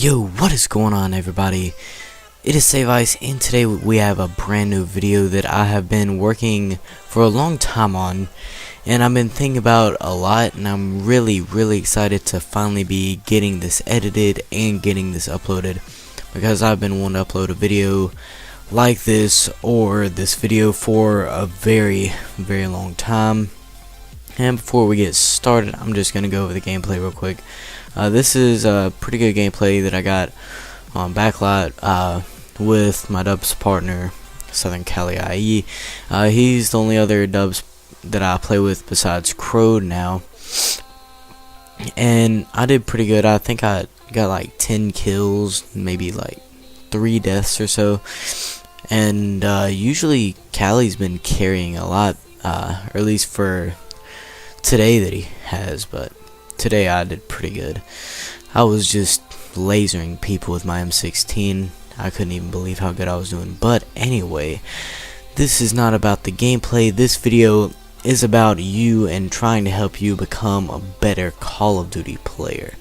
Yo, what is going on, everybody? It is Save Ice, and today we have a brand new video that I have been working for a long time on, and I've been thinking about a lot, and I'm really excited to finally be getting this edited and getting this uploaded, because I've been wanting to upload a video like this or this video for a very long time. And before we get started, I'm just gonna go over the gameplay real quick. This is a pretty good gameplay that I got on Backlot with my dubs partner, Southern Cali IE. He's the only other dubs that I play with besides Crow now, and I did pretty good. I think I got like 10 kills, maybe like 3 deaths or so. And usually Cali's been carrying a lot, or at least for today that he has, but today I did pretty good. I was just lasering people with my M16. I couldn't even believe how good I was doing. But anyway, this is not about the gameplay. This video is about you and trying to help you become a better Call of Duty player.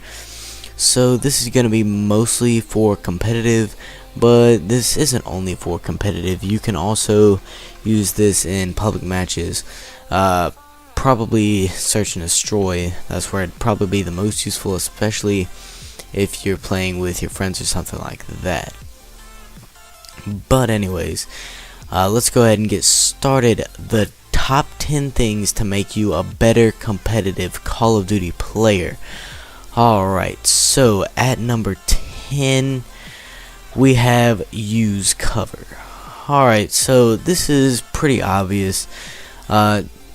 So this is going to be mostly for competitive, but this isn't only for competitive. You can also use this in public matches. Probably search and destroy. That's where it'd probably be the most useful, especially if you're playing with your friends or something like that. But anyways, let's go ahead and get started. The top 10 things to make you a better competitive Call of Duty player. Alright, so at number 10 we have use cover. Alright, so this is pretty obvious.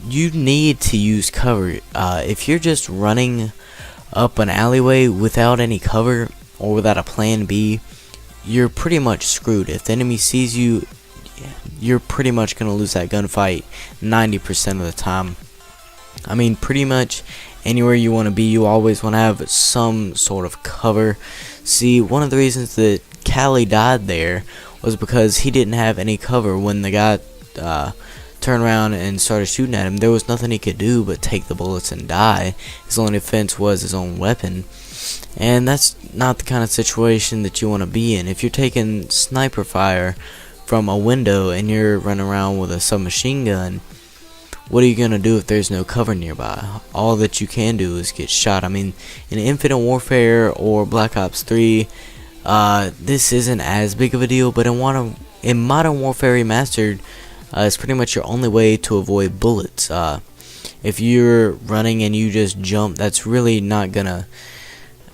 You need to use cover. If you're just running up an alleyway without any cover or without a plan B, you're pretty much screwed. If the enemy sees you, you're pretty much going to lose that gunfight 90% of the time. I mean, pretty much anywhere you want to be, you always want to have some sort of cover. See, one of the reasons that Cali died there was because he didn't have any cover. When the guy turned around and started shooting at him, there was nothing he could do but take the bullets and die. His only defense was his own weapon, and that's not the kind of situation that you want to be in. If you're taking sniper fire from a window and you're running around with a submachine gun, what are you gonna do if there's no cover nearby? All that you can do is get shot. I mean, in Infinite Warfare or Black Ops 3, this isn't as big of a deal, but in Modern Warfare Remastered, it's pretty much your only way to avoid bullets. If you're running and you just jump, that's really not gonna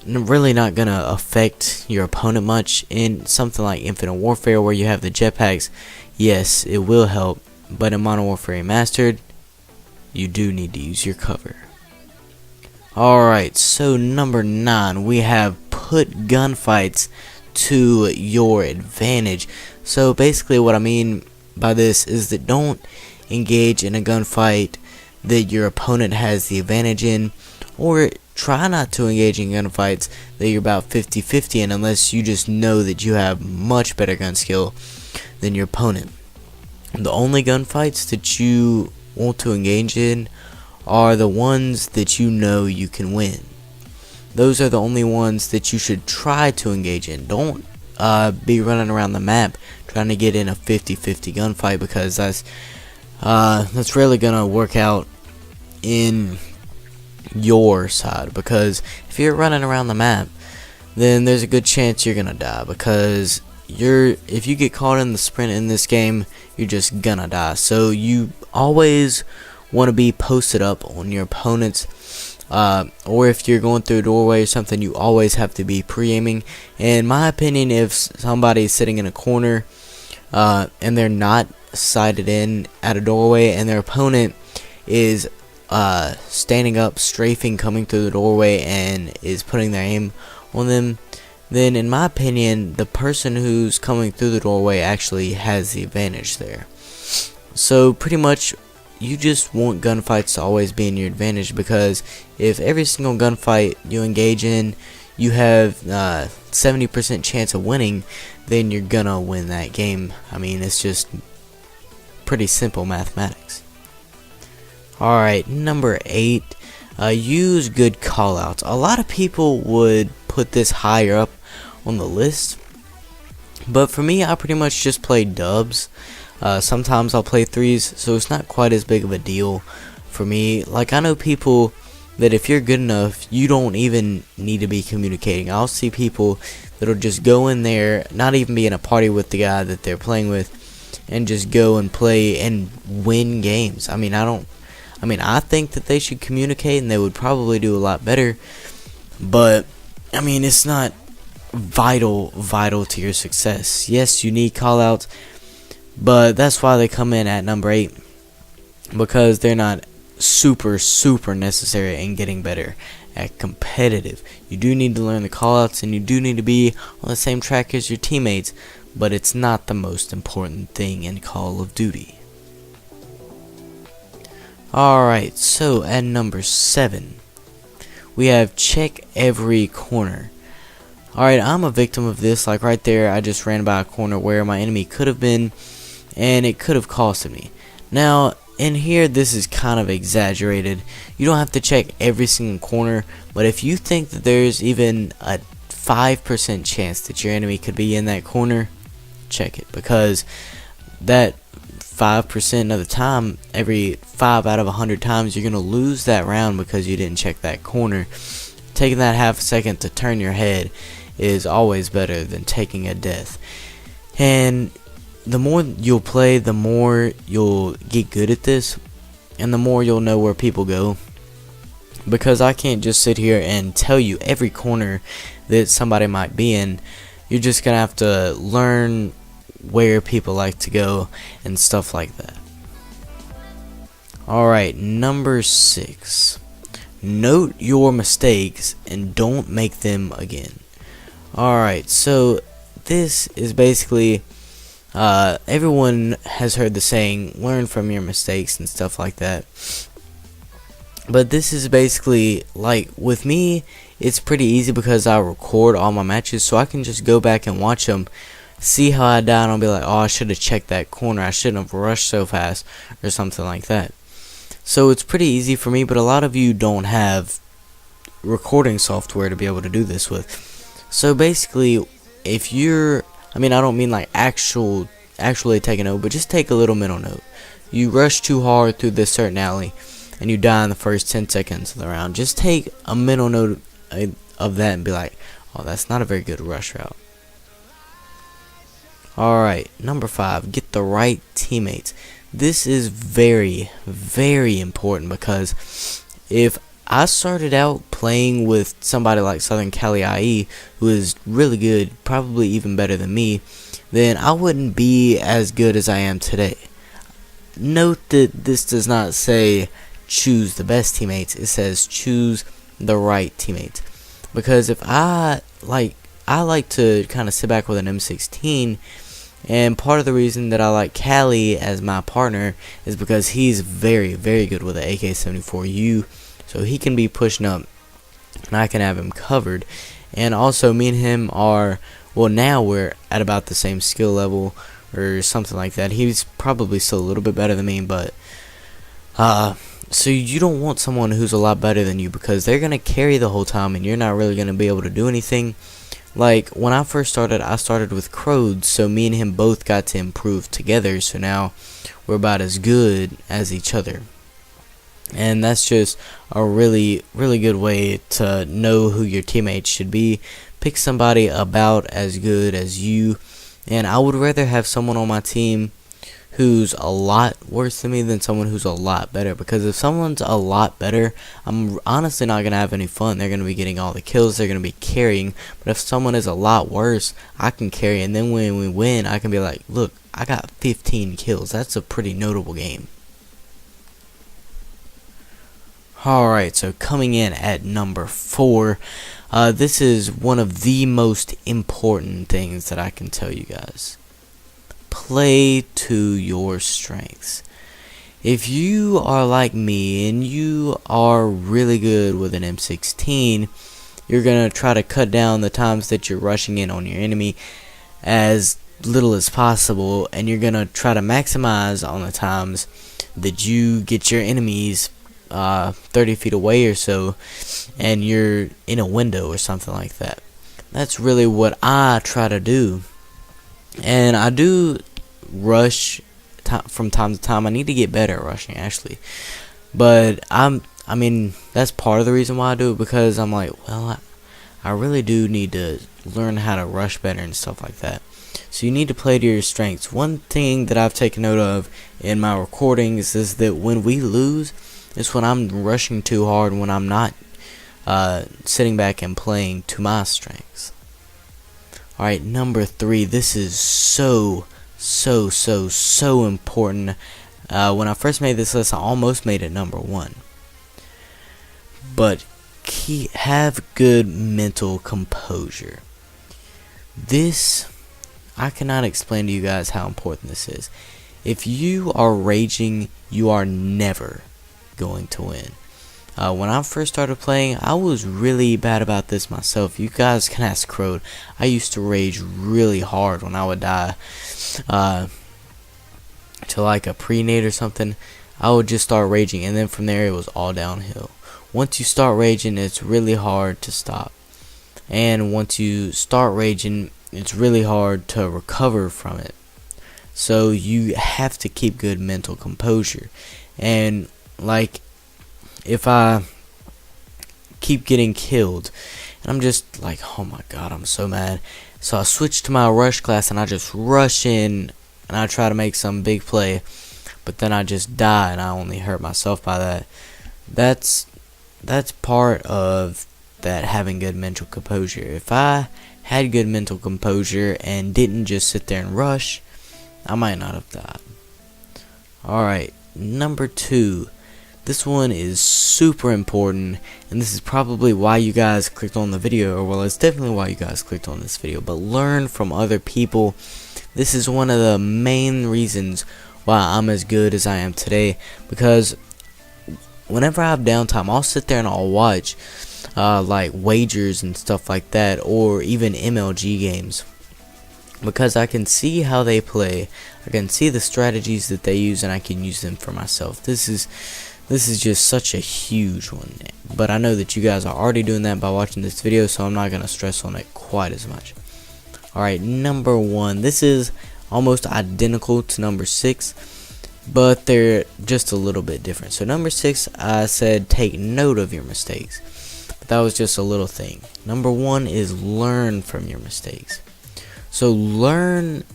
affect your opponent much. In something like Infinite Warfare, where you have the jetpacks, yes, it will help. But in Modern Warfare Remastered, you do need to use your cover. Alright, so number 9, we have put gunfights to your advantage. So basically what I mean by this is that don't engage in a gunfight that your opponent has the advantage in, or try not to engage in gunfights that you're about 50-50 in, unless you just know that you have much better gun skill than your opponent. The only gunfights that you want to engage in are the ones that you know you can win. Those are the only ones that you should try to engage in. Don't be running around the map trying to get in a 50-50 gunfight, because that's really gonna work out in your side. Because if you're running around the map, then there's a good chance you're gonna die, because if you get caught in the sprint in this game, you're just gonna die. So you always want to be posted up on your opponents, or if you're going through a doorway or something, you always have to be pre-aiming. In my opinion, if somebody's sitting in a corner and they're not sighted in at a doorway, and their opponent is standing up, strafing, coming through the doorway, and is putting their aim on them, then in my opinion, the person who's coming through the doorway actually has the advantage there. So pretty much, you just want gunfights to always be in your advantage, because if every single gunfight you engage in, you have 70% chance of winning, then you're gonna win that game. I mean, it's just pretty simple mathematics. Alright, number 8, use good callouts. A lot of people would put this higher up on the list. But for me, I pretty much just play dubs. Sometimes I'll play threes, so it's not quite as big of a deal for me. Like, I know people that if you're good enough, you don't even need to be communicating. I'll see people that'll just go in there, not even be in a party with the guy that they're playing with, and just go and play and win games. I think that they should communicate, and they would probably do a lot better. But it's not vital to your success. Yes, you need callouts, but that's why they come in at number 8, because they're not super necessary in getting better at competitive. You do need to learn the callouts, and you do need to be on the same track as your teammates, but it's not the most important thing in Call of Duty. Alright, so at number 7, we have check every corner. Alright, I'm a victim of this. Like right there, I just ran by a corner where my enemy could have been, and it could have costed me. Now, in here, this is kind of exaggerated. You don't have to check every single corner, but if you think that there's even a 5% chance that your enemy could be in that corner, check it, because that 5% of the time, every 5 out of 100 times, you're going to lose that round because you didn't check that corner. Taking that half a second to turn your head is always better than taking a death. And the more you'll play, the more you'll get good at this, and the more you'll know where people go. Because I can't just sit here and tell you every corner that somebody might be in. You're just going to have to learn where people like to go and stuff like that. Alright, number 6. Note your mistakes and don't make them again. Alright, so this is basically, everyone has heard the saying, learn from your mistakes and stuff like that. But this is basically, like, with me, it's pretty easy because I record all my matches, so I can just go back and watch them, see how I died, and I'll be like, oh, I should have checked that corner, I shouldn't have rushed so fast, or something like that. So it's pretty easy for me, but a lot of you don't have recording software to be able to do this with. So basically, if you're, I don't mean like actually take a note, but just take a little mental note. You rush too hard through this certain alley, and you die in the first 10 seconds of the round. Just take a mental note of that and be like, oh, that's not a very good rush route. Alright, number 5, get the right teammates. This is very important, because if I started out playing with somebody like Southern Cali IE, who is really good, probably even better than me, then I wouldn't be as good as I am today. Note that this does not say choose the best teammates, it says choose the right teammates. Because if I like to kind of sit back with an M16, and part of the reason that I like Cali as my partner is because he's very good with the AK-74U, so he can be pushing up and I can have him covered. And also, me and him are, well, now we're at about the same skill level or something like that. He's probably still a little bit better than me, but so you don't want someone who's a lot better than you, because they're gonna carry the whole time and you're not really gonna be able to do anything. Like, when I first started, I started with Crodes, so me and him both got to improve together, so now we're about as good as each other. And that's just a really good way to know who your teammates should be. Pick somebody about as good as you, and I would rather have someone on my team who's a lot worse than me than someone who's a lot better, because if someone's a lot better, I'm honestly not going to have any fun. They're going to be getting all the kills, they're going to be carrying. But if someone is a lot worse, I can carry, and then when we win, I can be like, look, I got 15 kills. That's a pretty notable game. Alright, so coming in at number 4, this is one of the most important things that I can tell you guys. Play to your strengths. If you are like me and you are really good with an M16, you're going to try to cut down the times that you're rushing in on your enemy as little as possible, and you're going to try to maximize on the times that you get your enemies 30 feet away or so, and you're in a window or something like that. that's really what I try to do. And I do rush from time to time. I need to get better at rushing, actually. But I mean, that's part of the reason why I do it, because I'm like, well, I really do need to learn how to rush better and stuff like that. So you need to play to your strengths. One thing that I've taken note of in my recordings is that when we lose, it's when I'm rushing too hard, when I'm not sitting back and playing to my strengths. Alright, number 3. This is so important. When I first made this list, I almost made it number 1. But have good mental composure. This, I cannot explain to you guys how important this is. If you are raging, you are never going to win. When I first started playing, I was really bad about this myself. You guys can ask Crowd. I used to rage really hard when I would die to like a pre-nade or something. I would just start raging, and then from there it was all downhill. Once you start raging, it's really hard to stop. And once you start raging, it's really hard to recover from it. So you have to keep good mental composure. And like, if I keep getting killed and I'm just like, oh my god, I'm so mad, so I switch to my rush class and I just rush in and I try to make some big play, but then I just die and I only hurt myself by that. That's part of that, having good mental composure. If I had good mental composure and didn't just sit there and rush, I might not have died. Alright, number 2. This one is super important, and this is probably why you guys clicked on the video, or well, it's definitely why you guys clicked on this video, but learn from other people. This is one of the main reasons why I'm as good as I am today, because whenever I have downtime, I'll sit there and I'll watch like wagers and stuff like that, or even MLG games, because I can see how they play, I can see the strategies that they use, and I can use them for myself. This is just such a huge one, but I know that you guys are already doing that by watching this video, so I'm not going to stress on it quite as much. Alright, number 1. This is almost identical to number 6, but they're just a little bit different. So number 6, I said take note of your mistakes, but that was just a little thing. Number 1 is learn from your mistakes. So learn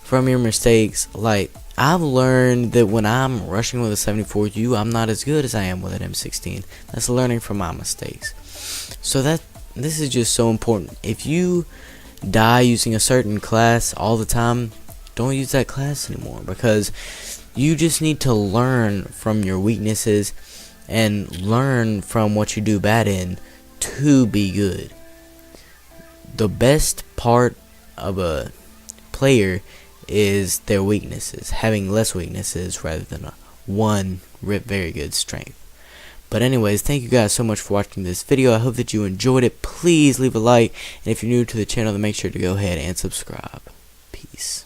from your mistakes. Like, I've learned that when I'm rushing with a 74U, I'm not as good as I am with an M16. That's learning from my mistakes. So this is just so important. If you die using a certain class all the time, don't use that class anymore, because you just need to learn from your weaknesses and learn from what you do bad in to be good. The best part of a player is their weaknesses, having less weaknesses rather than one very good strength. But anyways, thank you guys so much for watching this video. I hope that you enjoyed it. Please leave a like, and if you're new to the channel, then make sure to go ahead and subscribe. Peace.